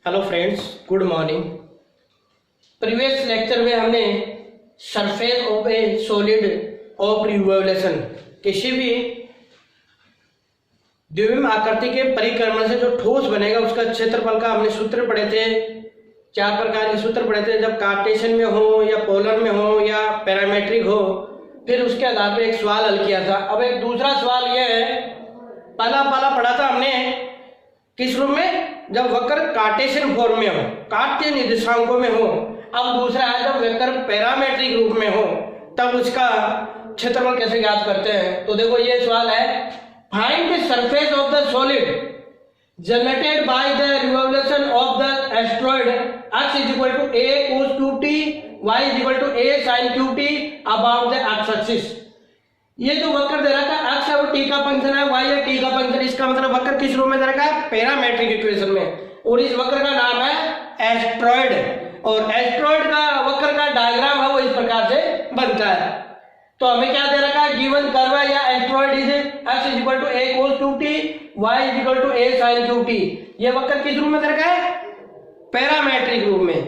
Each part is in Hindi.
Hello friends, good morning. Previous lecture में हमने surface of A solid of revolution, किसी भी द्विविम आकृति के परिक्रमण से जो ठोस बनेगा उसका क्षेत्रफल का हमने सूत्र पढ़े थे। चार प्रकार के सूत्र पढ़े थे, जब कार्टेशियन में हो या पोलर में हो या पैरामेट्रिक हो। फिर उसके आधार पर एक सवाल हल किया था। अब एक दूसरा सवाल यह है, पहला पढ़ा था हमने किस रूप में, जब वक्र कार्टेशियन फॉर्म में हो, कार्तीय निर्देशांकों में हो। अब दूसरा है जब वक्र पैरामेट्रिक रूप में हो, तब उसका क्षेत्रफल कैसे ज्ञात करते हैं। तो देखो ये सवाल है, find the surface of the solid generated by the revolution of the asteroid x = a cos qt y = a sin qt about the x axis. ये जो वक्र दे रखा है x है वो t का फंक्शन है, y है t का फंक्शन। इसका मतलब वक्र किस रूप में दे रखा है, पैरामेट्रिक इक्वेशन में। और इस वक्र का नाम है एस्ट्रॉइड, और एस्ट्रॉइड का वक्र का डायग्राम है वो इस प्रकार से बनता है। तो हमें क्या दे रखा है, गिवन कर्व है या asteroid is x = a cos qt y = a sin qt। ये वक्र किस रूप में दे रखा है, पैरामेट्रिक रूप में।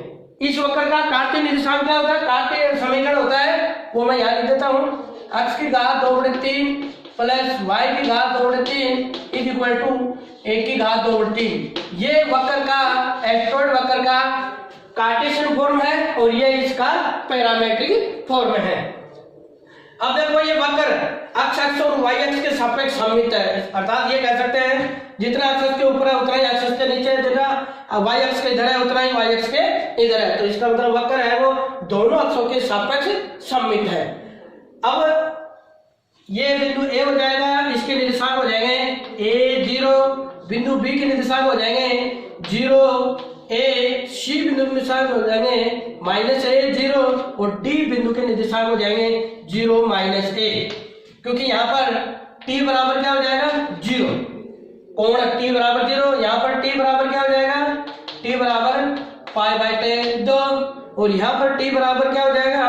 इस वक्र का कार्तीय निर्देशांक क्या होता है, कार्तीय समीकरण होता है, वो मैं यहाँ लिख देता हूँ। x की घात 2/3 प्लस y की घात 2/3 = a की घात 2/3। ये वक्र का एस्ट्रॉइड वक्र का कार्टेशियन फॉर्म है और ये इसका पैरामेट्रिक फॉर्म है। अब देखो ये वक्र x अक्ष और y अक्ष के सापेक्ष सममित है, अर्थात ये कह सकते हैं जितना x के ऊपर है उतना ही x के नीचे है, जितना y अक्ष के इधर है उतना ही y अक्ष के इधर है। तो इसका मतलब वक्र है वो दोनों अक्षों के सापेक्ष सममित है। अब ये बिंदु A हो जाएगा, इसके निर्देशांक हो जाएंगे a0, बिंदु B के निर्देशांक हो जाएंगे 0 a, C बिंदु के निर्देशांक हो जाएंगे -a0 और D बिंदु के निर्देशांक हो जाएंगे 0 -a। क्योंकि यहाँ पर t बराबर क्या हो जाएगा 0, कोण t बराबर 0। यहाँ पर t बराबर क्या हो जाएगा, t बराबर π/2, और यहाँ पर t बराबर क्या हो जाएगा,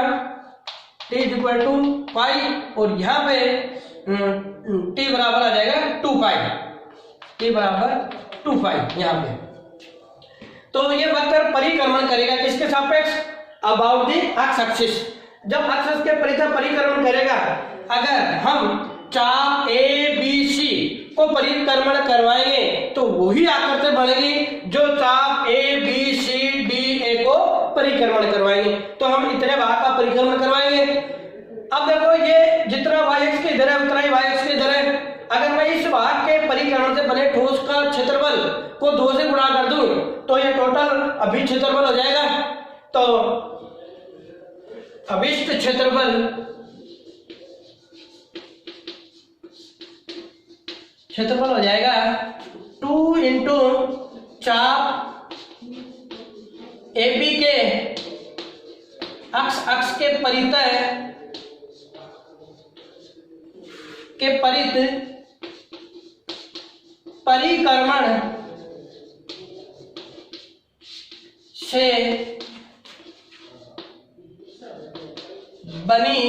t = π, और यहाँ पे t बराबर आ जाएगा 2π, t बराबर 2π यहाँ पे। तो ये वक्र परिक्रमण करेगा किसके सापेक्ष, अबाउट द x एक्सिस। जब x एक्सिस के परिक्रमण करेगा, अगर हम चाप ABC को परिक्रमण करवाएंगे तो वही आकृति बनेगी जो चाप ABCDA को परिक्रमण करवाएंगे। तो हम इतने भाग का परिक्रमण करवाएंगे। अब देखो ये जितना y अक्ष के इधर है उतना ही y अक्ष के इधर है। अगर मैं इस भाग के परिक्रमण से बने ठोस का क्षेत्रफल को 2 से गुणा कर दूं तो ये टोटल अभिष्ट क्षेत्रफल हो जाएगा। तो अभिष्ट क्षेत्रफल हो जाएगा 2 × चाप AB के अक्ष के परित परिक्रमण से बनी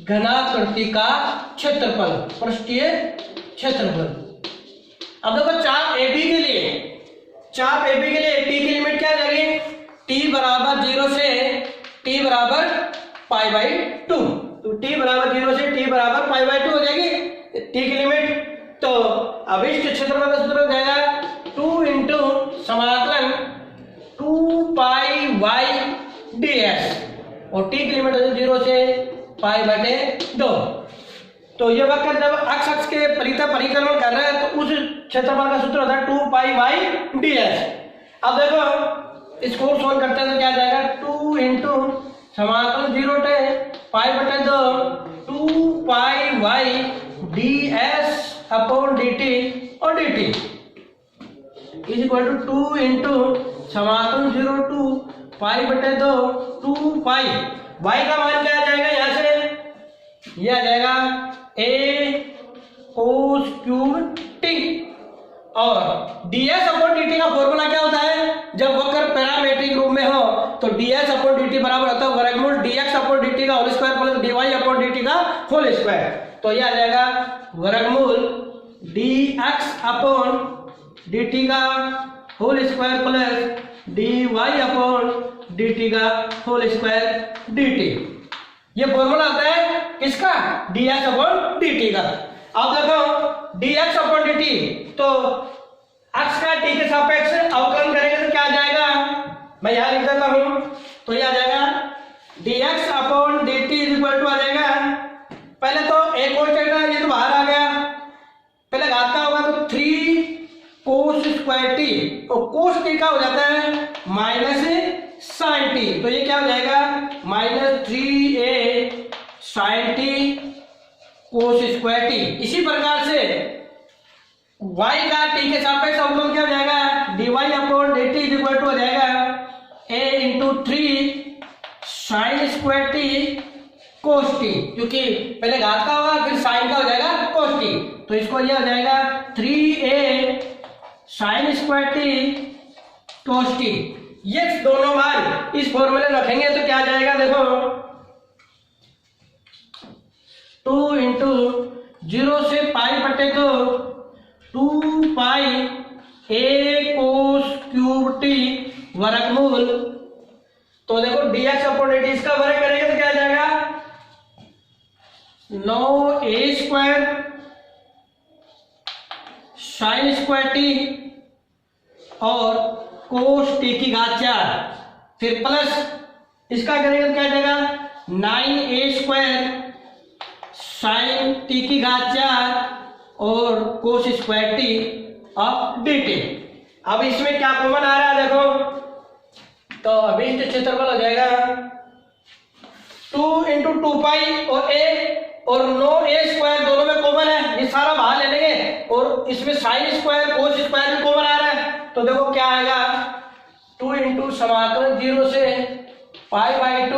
घनाकृति का क्षेत्रफल, पृष्ठीय क्षेत्रफल। अब देखो चाप AB के लिए t की लिमिट क्या आ जाएगी, t बराबर 0 से t बराबर π/2। तो t बराबर 0 से t बराबर π/2 हो जाएगी t की लिमिट। तो अभिष्ट क्षेत्रफल का सूत्र हो जाएगा 2 × समाकलन 2πy ds, और t की लिमिट हो जाएगी 0 से π/2। तो ये वक्र जब x अक्ष के परिक्रमण कर रहे हैं तो उस क्षेत्रफल का सूत्र होता है 2πy ds। अब देखो इसको सोल्व करते हैं तो क्या जाएगा, 2 × समाकलन 0 से π/2 2πy ds अपॉन dt और dt = 2 × समाकलन 0 to π/2 2π। y का मान क्या आ जाएगा, यहाँ से यह आ जाएगा a cos qt, और ds अपॉन dt का फॉर्मूला क्या होता है, जब वक्र पैरामेट्रिक रूप में हो तो ds अपॉन dt बराबर होता है वर्गमूल dx अपॉन dt का whole square plus dy upon dt का होल स्क्वायर। तो यह आ जाएगा वर्गमूल dx अपॉन डी टी का whole square plus D Y upon D T का होल स्क्वायर डी टी। ये फॉर्मूला आता है किसका? D x upon D T का। अब देखो D x upon D T, तो एक्स का टी के सापेक्ष अवकलन करेंगे तो क्या आ जाएगा? मैं यहां लिख देता हूं, तो ये आ जाएगा d x upon D t is equal to आ जाएगा, पहले तो एक कांस्टेंट है ये तो बाहर आ गया, पहले घात का होगा तो 3 कोस स्क्वायर टी, और कोस टी का हो जाता है माइनस साइन टी, तो ये क्या हो जाएगा minus 3a sine T cos square T. इसी प्रकार से y का t के सापेक्ष अवकलन क्या हो जाएगा? dy upon dt is equal to हो जाएगा a into 3 sine square T cos T, क्योंकि पहले घात का होगा फिर साइन का हो जाएगा कोस टी, तो इसको ये हो जाएगा 3a sign square T cos T. ये दोनों मान इस फॉर्मूले रखेंगे तो क्या आ जाएगा? देखो 2 इंटू 0 से पाई बटे 2 पाई a कोस क्यूब टी वर्गमूल, तो देखो dx अपॉन dt इसका वर्ग करेंगे तो क्या आ जाएगा 9a square sine square T और कोस टी की घात 4, फिर प्लस इसका करेंगे तो क्या आ जाएगा 9a स्क्वायर साइन टी की घात 4 और कोस square T of D T. अब इसमें क्या कॉमन आ रहा है देखो, तो अभिष्ट क्षेत्रफल हो जाएगा 2 इंटू 2 पाई और a और 9a स्क्वायर दोनों में कॉमन है, ये सारा बाहर ले लेंगे, और इसमें साइन स्क्वायर कोस स्क्वायर भी कॉमन आ रहा है, तो देखो क्या आएगा 2 इंटू समाकलन 0 से pi by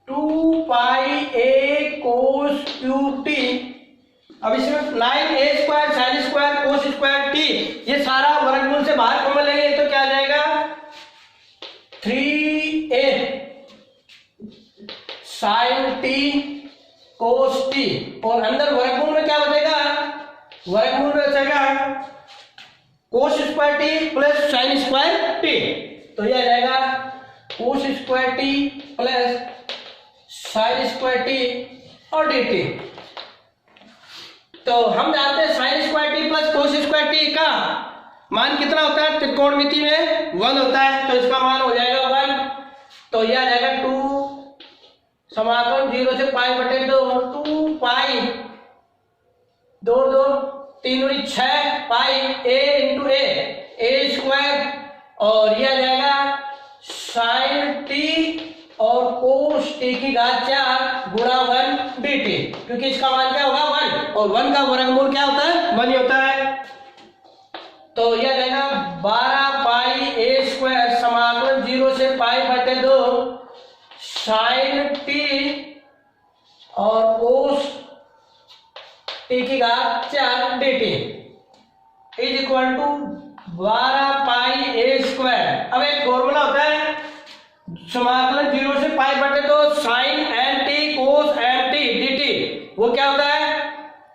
2 pi a cos cube T. अब इसमें 9a स्क्वायर साइन स्क्वायर कोस स्क्वायर टी, ये सारा वर्गमूल से बाहर कॉमन लेंगे तो क्या आ जाएगा 3a sine T cos T, और अंदर वर्गमूल में क्या बचेगा? वर्गमूल में बचेगा कोस square T plus sign square T, तो ये आ जाएगा कोस square T plus sign square T और डी टी। तो हम जानते हैं sign square T plus cos square T का मान कितना होता है? त्रिकोणमिति में 1 होता है, तो इसका मान हो जाएगा 1, तो यह आ जाएगा 2 समाकलन 0 से पाई बटे 2 पाई 2 2 3 दूनी 6 पाई a इंटू a स्क्वायर, और यह आ जाएगा साइन टी और कोस टी की घात 4 गुणा 1 dt, क्योंकि इसका मान क्या होगा 1, और 1 का वर्गमूल क्या होता है 1 ही होता है, तो यह जाएगा 12 पाई a स्क्वायर समाकलन 0 से पाई बटे 2 साइन टी और कोस टी की घात 4 dt is equal to 12 pi a square. अब एक फॉर्मूला होता है समाकलन 0 से पाई बटे 2 साइन एन टी कोस एन टी डी टी, वो क्या होता है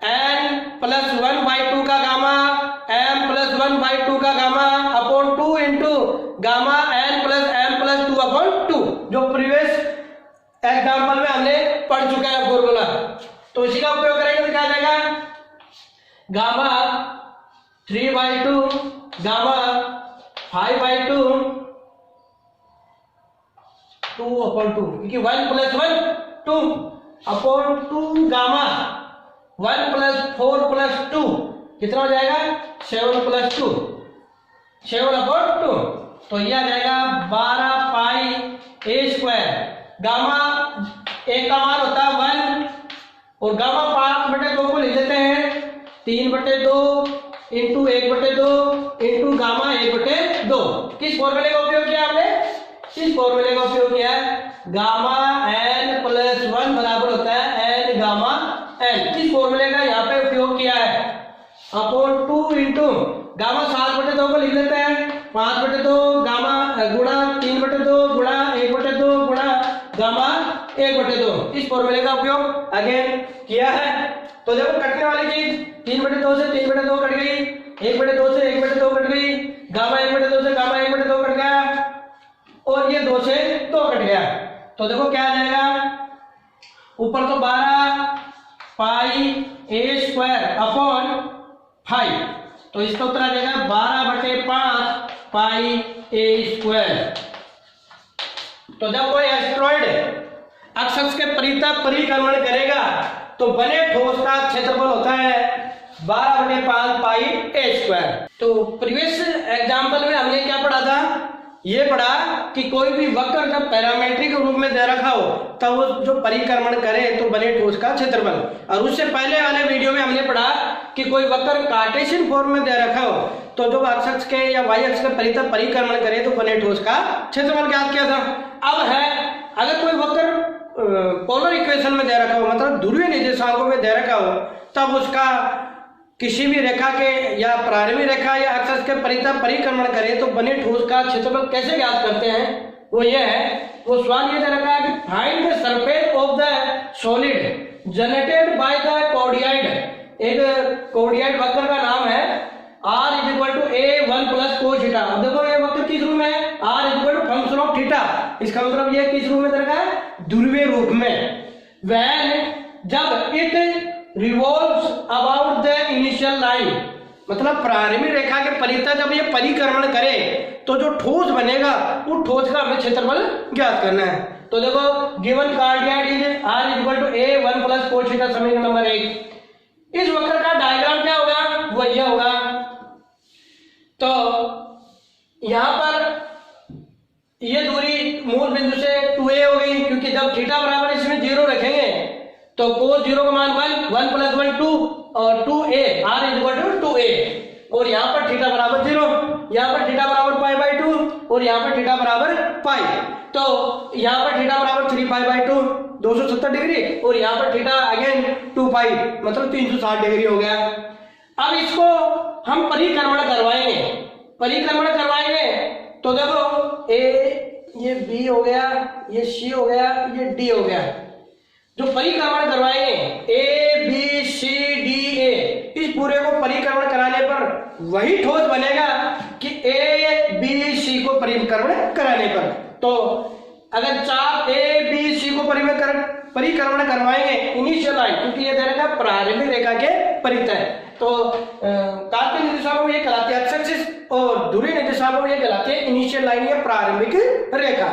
n प्लस 1/2 का गामा m प्लस 1/2 का gamma upon 2 into gamma n plus m plus 2 upon 2, जो प्रीवियस एग्जाम्पल में हमने पढ़ चुका है फॉर्मूला, तो इसी का उपयोग करेंगे तो क्या आ जाएगा गामा 3/2 गामा 5/2 2 अपॉन 2, क्योंकि 1 plus 1 2 upon 2 gamma 1 plus 4 plus 2 कितना हो जाएगा 7 प्लस 2 7 अपॉन 2, तो यह आ जाएगा 12 पाई a स्क्वायर। गामा एक का मान होता है 1, और गामा 5/2 को लिख देते हैं 3/2 इंटू 1/2 इंटू गामा 1/2। किस फॉर्मूले का उपयोग किया हमने? इस फॉर्मूले का उपयोग किया है गामा n प्लस 1 बराबर होता है n गामा n, इस फॉर्मूले का यहाँ पे उपयोग किया है अपॉन 2 इंटू गामा 7/2 को लिख लेते हैं 5/2 गामा गुणा 3/2 गुणा 1/2 गुणा गामा 1/2, इस फॉर्मूले का उपयोग अगेन किया है। तो देखो कटने वाली चीज 3/2 से 3/2 कट गई, 1/2 से 1/2 कट गई, गामा 1/2 से गामा 1/2 कट गया, और ये 2 से 2 कट गया। तो देखो क्या आ जाएगा, ऊपर तो 12 पाई a स्क्वायर अपॉन 5, तो इसका उत्तर आ जाएगा 12/5 पाई a स्क्वायर। तो जब कोई एस्टेरॉइड अक्ष के परिक्रमण करेगा तो बने ठोस का क्षेत्रफल होता है 12/5 पाई a स्क्वायर। तो प्रीवियस एग्जाम्पल में हमने क्या पढ़ा था, ये पढ़ा कि कोई भी वक्र जब पैरामीट्रिक रूप में दे रखा हो तब वो जो परिक्रमण करे तो बने ठोस का क्षेत्रफल। और उससे पहले वाले वीडियो में हमने पढ़ा कि कोई वक्र कार्टेशियन फॉर्म में दे रखा हो तो जो x अक्ष के या y अक्ष के परिक्रमण करे तो बने ठोस का क्षेत्रफल ज्ञात किया था। अब है अगर कोई वक्र पोलर इक्वेशन में दे रखा हो, मतलब ध्रुवीय निर्देशांकों में दे रखा हो, तब उसका किसी भी रेखा के या प्रारंभिक रेखा या अक्ष के परिक्रमण करे तो बने ठोस का क्षेत्रफल कैसे ज्ञात करते हैं, वो ये है, वो सवाल ये दे रखा है कि find the surface of the solid generated by the coordinate. एक कोऑर्डिनेट वक्र का नाम है r = a1 + cos थीटा। अब देखो ये वक्र किस रूप में है, r = फंक्शन ऑफ थीटा, इसका मतलब ये किस रूप में दे रखा है, ध्रुवीय रूप में। व्हेन जब it revolves about the initial line, मतलब प्रारंभिक रेखा के परितः जब ये परिक्रमण करे तो जो ठोस बनेगा वो ठोस का हमें क्षेत्रफल ज्ञात करना है। तो देखो given coordinate is r = a1 + cos theta, समीकरण नंबर 1। इस वक्र का डायग्राम क्या होगा, वो यह होगा। तो यहां पर ये दूरी मूल बिंदु से 2a हो गई, क्योंकि जब थीटा बराबर इसमें 0 रखेंगे तो cos 0 का मान 1, 1 + 1 2, और 2a, r = 2a, और यहाँ पर थीटा बराबर 0, यहाँ पर थीटा बराबर π/2, और यहाँ पर थीटा बराबर π। तो यहाँ पर थीटा बराबर 3π/2 270 डिग्री, और यहाँ पर थीटा अगेन 2π मतलब 360 डिग्री हो गया। अब इसको हम परिक्रमण करवाएंगे तो देखो a, ये b हो गया, ये c हो गया, ये d हो गया। जो परिक्रमण करवाएंगे a b c d a, इस पूरे को परिक्रमण कराने पर वही ठोस बनेगा कि a b c को परिक्रमण कराने पर। तो अगर चाप a b c को परिक्रमण करवाएंगे इनिशियल लाइन, क्योंकि ये दे रखा प्रारंभिक रेखा के परितः, तो कार्तीय निर्देशांकों में ये कहलाते हैं एक्स-एक्सिस और ध्रुवीय निर्देशांकों में ये कहलाते हैं इनिशियल लाइन या प्रारंभिक रेखा।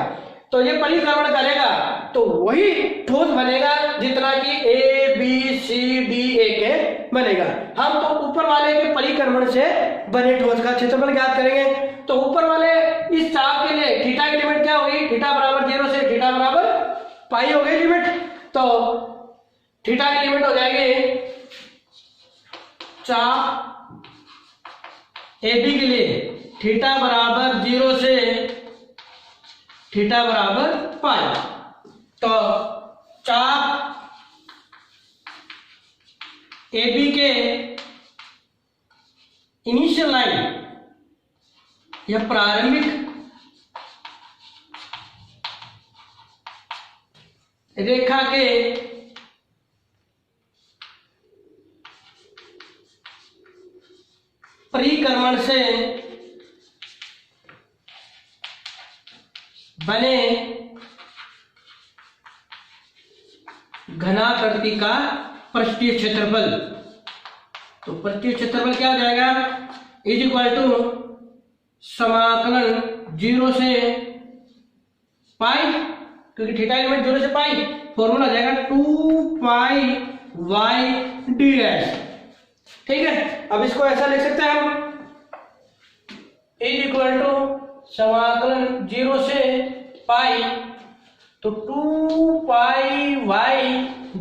तो ये परिक्रमण करेगा तो वही ठोस बनेगा जितना कि a b c d a के बनेगा। हम तो ऊपर वाले के परिक्रमण से बने ठोस का क्षेत्रफल ज्ञात करेंगे। तो ऊपर वाले इस चाप के लिए थीटा की लिमिट क्या होगी, थीटा बराबर 0 से थीटा बराबर पाई हो गई लिमिट। तो थीटा की लिमिट हो जाएगी चाप AB के लिए थीटा बराबर 0 से थीटा बराबर पाई। तो चाप AB के इनिशियल लाइन या प्रारंभिक रेखा के परिक्रमण से बने घनाकृति का पृष्ठीय क्षेत्रफल। तो पृष्ठीय क्षेत्रफल क्या हो जाएगा, = समाकलन 0 से पाई, क्योंकि थीटा लिमिट 0 से पाई, फॉर्मूला आ जाएगा 2πy d'। ठीक है, अब इसको ऐसा लिख सकते हैं हम = समाकलन 0 से पाई, तो 2πy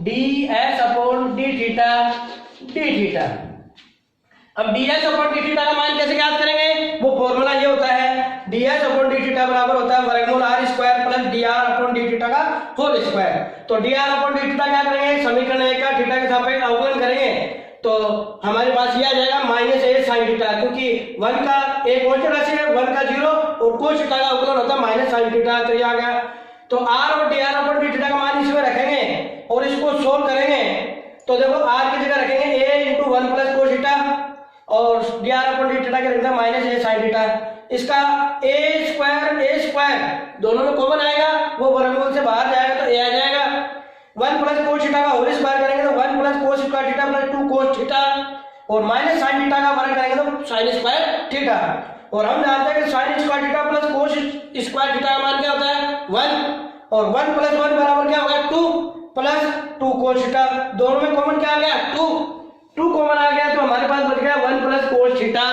ds/d थीटा। अब ds/d थीटा का मान कैसे ज्ञात करेंगे, वो फॉर्मूला ये होता है ds/d थीटा बराबर होता है वर्गमूल r² + dr/d थीटा का होल स्क्वायर। तो dr/d थीटा क्या करेंगे, समीकरण 1 का थीटा के सापेक्ष अवकलन करेंगे तो हमारे पास ये आ जाएगा -a sin थीटा, क्योंकि 1 का एक कॉन्स्टेंट राशि है, 1 का 0 और cos थीटा का अवकलन होता है -sin थीटा। तो ये आ गया। तो r और dr/d थीटा का मान इसमें रखेंगे और इसको सोल्व करेंगे तो देखो आर की जगह रखेंगे a into one plus cos theta और dr/d थीटा के रखना माइनस a साइन थीटा। इसका a स्क्वायर दोनों में कॉमन आएगा, वो वर्गमूल से बाहर जाएगा तो a आ जाएगा। वन प्लस कोस थीटा का होल स्क्वायर करेंगे तो one plus cos square theta plus two cos theta और माइनस साइन थीटा का वर्ग करेंगे तो साइन स्क्वायर थीटा। और हम जानते हैं कि sine square theta plus cos square theta का मान क्या होता है 1 और 1 प्लस 1 बराबर क्या होगा 2 प्लस 2 कोस थीटा। दोनों में कॉमन क्या आ गया 2 कॉमन आ गया तो हमारे पास बच गया 1 प्लस कोस थीटा।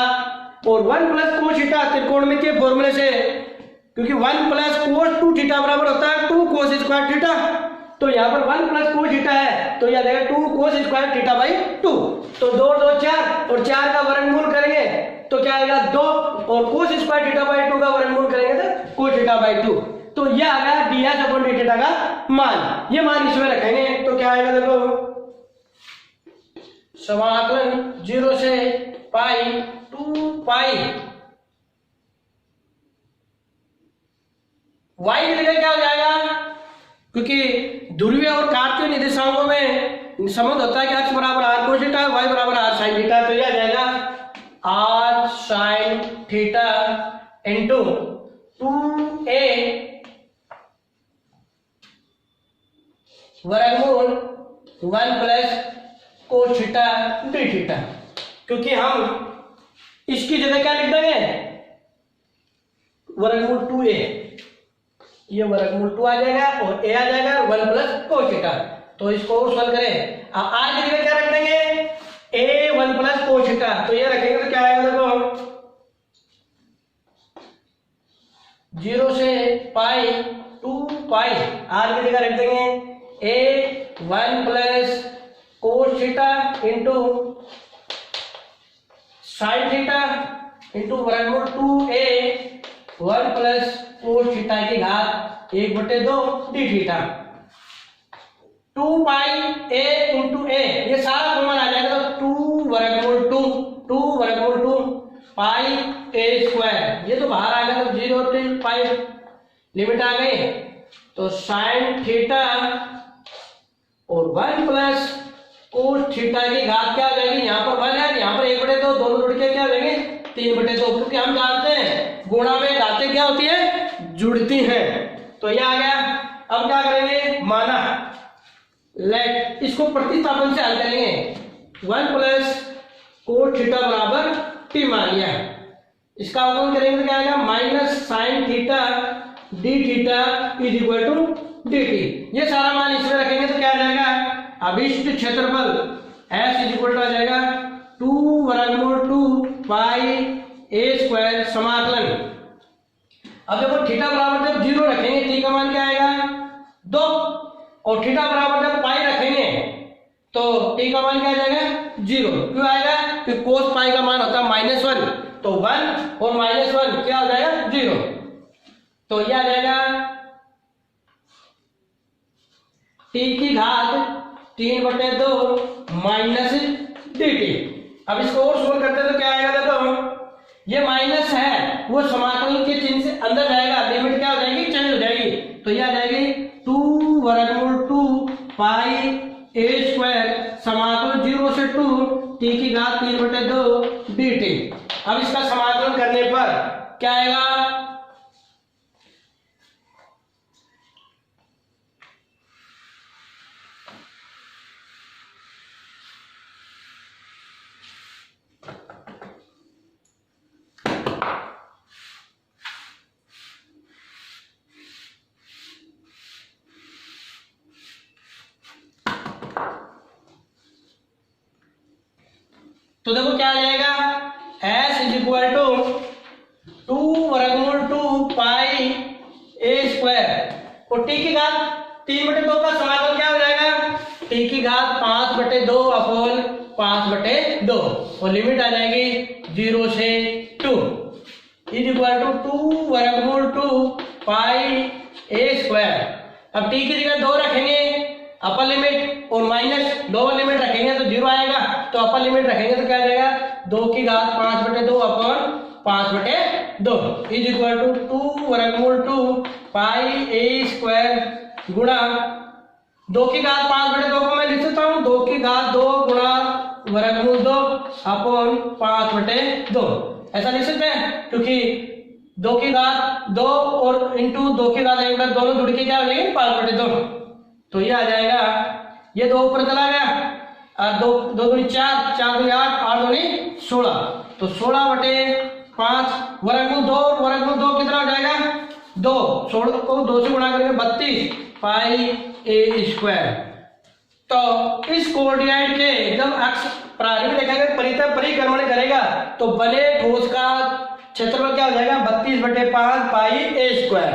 और 1 प्लस कोस थीटा त्रिकोणमितीय फॉर्मूले से, क्योंकि 1 प्लस कोस 2 थीटा बराबर होता है 2 कोस स्क्वायर थीटा, तो यहाँ पर 1 प्लस कोस थीटा है तो याद आएगा 2 कोस स्क्वायर थीटा बाई 2। तो 2 2 4 और 4 का वर्गमूल करेंगे तो क्या आएगा 2 और कोस स्क्वायर थीटा बाई 2 का वर्गमूल करेंगे तो कोस थीटा बाई 2। तो यह आ गया ds/d थीटा का मान। ये मान इसमें रखेंगे तो क्या आएगा देखो, समाकलन 0 से पाई 2 पाई y की जगह क्या हो जाएगा, क्योंकि ध्रुवीय और कार्तीय निर्देशांकों में संबंध होता है कि x बराबर r कोस थीटा y बराबर r साइन थीटा। तो यह आ जाएगा r sine theta into 2a वर्गमूल 1 plus cos theta d theta. क्योंकि हम इसकी जगह क्या लिख देंगे वर्गमूल 2a, ये वर्गमूल 2 आ जाएगा और a आ जाएगा 1 प्लस कोस थीटा। तो इसको और सॉल्व करें, r की जगह क्या रख देंगे a 1 प्लस कोस थीटा। तो ये रखेंगे तो क्या आएगा देखो 0 से पाई 2 पाई r की जगह रख देंगे a 1 plus cos theta into sine theta into वर्गमूल 2a 1 प्लस कोस थीटा की घात 1/2 d theta. 2 pi a into a ये सारा कॉमन आ जाएगा तो 2 वर्गमूल 2 पाई a स्क्वायर, ये तो बाहर आ गया तो 0 से पाई लिमिट आ गई तो साइन थीटा और 1 प्लस कोस थीटा की घात क्या आ जाएगी, यहाँ पर 1 है यहाँ पर 1/2, दोनों जुड़ के क्या हो जाएंगे 3/2, क्योंकि हम जानते हैं गुणा में घातें क्या होती है जुड़ती हैं। तो ये आ गया। अब क्या करेंगे माना लेट इसको प्रतिस्थापन से हल करेंगे 1 प्लस कोस थीटा बराबर t मान लिया, इसका अवकलन करेंगे तो क्या आएगा minus sine theta d theta is equal to dt। ये सारा मान इसमें रखेंगे तो क्या आ जाएगा अभिष्ट क्षेत्रफल s इज इक्वल टू आ जाएगा 2 वर्गमूल 2 पाई a स्क्वायर समाकलन। अब देखो थीटा बराबर जब 0 रखेंगे t का मान क्या आएगा 2 और थीटा बराबर जब पाई रखेंगे तो t का मान क्या आ जाएगा 0। क्यों आएगा क्योंकि कोस पाई का मान होता है -1 तो 1 और -1 क्या हो जाएगा 0। तो यह आ जाएगा t की घात 3/2 माइनस dt। अब इसको और सोल्व करते हैं तो क्या आएगा देखो, ये माइनस है वो समाकलन के चिन्ह से अंदर जाएगा, लिमिट क्या हो जाएगी चेंज हो जाएगी। तो ये आ जाएगी 2 वर्गमूल 2 पाई a स्क्वायर समाकलन 0 से 2 t की घात 3/2 dt। अब इसका समाकलन करने पर क्या आएगा तो देखो क्या आ जाएगा s इज इक्वल टू 2 वर्गमूल 2 पाई a स्क्वायर और t की घात 3/2 का समाकलन क्या हो जाएगा t की घात 5/2 अपॉन 5/2 और लिमिट आ जाएगी 0 से 2 इज इक्वल टू 2 वर्गमूल 2 पाई a स्क्वायर। अब t की जगह 2 रखेंगे अपर लिमिट और माइनस लोअर लिमिट रखेंगे तो 0 आएगा, तो अपर लिमिट रखेंगे तो क्या आ जाएगा 2 की घात 5/2 अपॉन 5/2 इज इक्वल टू 2 वर्गमूल 2 पाई a स्क्वायर गुणा 2 की घात 5/2 को मैं लिख सकता हूँ 2 की घात 2 गुणा वर्गमूल 2 अपॉन 5/2 ऐसा लिख सकते हैं, क्योंकि 2 की घात 2 और इंटू 2 की घात 1 दोनों जुड़ के क्या हो जाएंगे 5/2। तो ये आ जाएगा, ये 2 ऊपर चला गया और 2 दूनी 4, 4 दूनी 8, 8 दूनी 16, तो 16/5 वर्गमूल 2, वर्गमूल 2 कितना हो जाएगा 2, 16 को 2 से गुणा करेंगे 32 पाई a स्क्वायर। तो इस कोऑर्डिनेट के जब अक्ष प्रारंभ में देखेंगे परिक्रमण करेगा तो बने ठोस का क्षेत्रफल क्या हो जाएगा 32/5 पाई a स्क्वायर।